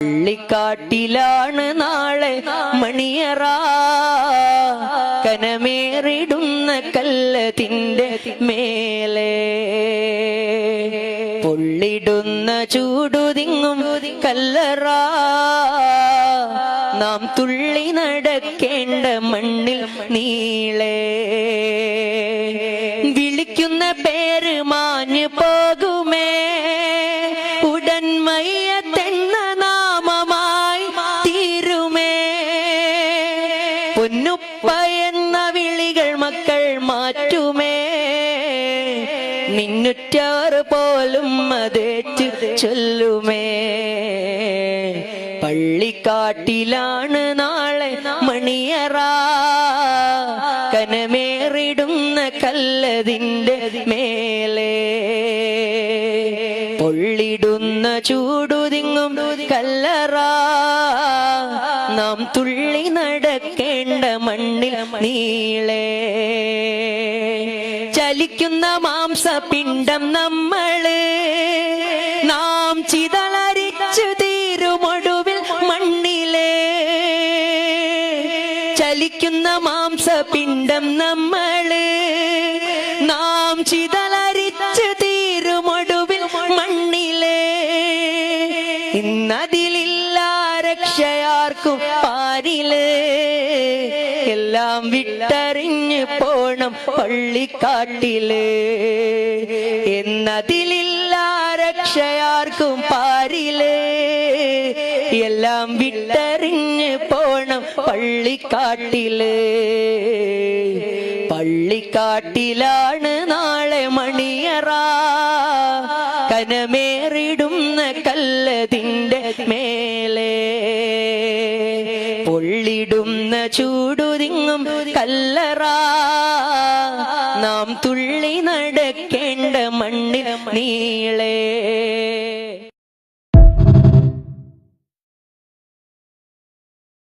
പള്ളിക്കാട്ടിലാണ് നാളെ മണിയറ, കനമേറിടുന്ന കല്ലതിന്റെ മേലെ പൊള്ളിടുന്ന ചൂടുതിങ്ങും കല്ലറ, നാം തുള്ളി നടക്കേണ്ട മണ്ണിൽ നീളെ വിളിക്കുന്ന പേര് മാഞ്ഞു പോകുമേ, ഉടൻ മയ്യത്തെന്ന നാമമായി തീരുമേ. പൊന്നുപ്പ എന്ന വിളികൾ മക്കൾ മാറ്റുമേ, മിന്നുറ്റാർ പോലും അതേറ്റ് ചൊല്ലുമേ. പള്ളിക്കാട്ടിലാണ് നാളെ മണിയറ, കനമേറിടുന്ന കല്ലതിന്റെ മേലെ പൊള്ളിടുന്ന ചൂടുതിങ്ങും കല്ലറ, നാം തുള്ളി നടക്കേണ്ട മണ്ണിൽ നീളെ ചലിക്കുന്ന മാംസപിണ്ഡം നമ്മള്, നാം ചിതളരിച്ചു തീരുമൊടുവിൽ മണ്ണിലെ. ചലിക്കുന്ന മാംസപിണ്ഡം നമ്മള്, നാം ചിതളരിച്ചു തീരുമൊടുവിൽ മണ്ണിലെ. ഇന്നതിലില്ല രക്ഷയാർക്കും പാരില്, എല്ലാം വിട്ടറിഞ്ഞ് പോണം പള്ളിക്കാട്ടില്. എന്നതിലില്ല രക്ഷയാർക്കും പാരില്, എല്ലാം വിട്ടറിഞ്ഞ് പോണം പള്ളിക്കാട്ടില്. പള്ളിക്കാട്ടിലാണ് നാളെ മണിയറ, കനമേറിടുന്ന കല്ലതിന്റെ മേലെ പൊള്ളിടുന്ന ചൂടുതിങ്ങും കല്ലറ, നാം തുള്ളി നടക്കേണ്ട മണ്ണിൽ നീളെ.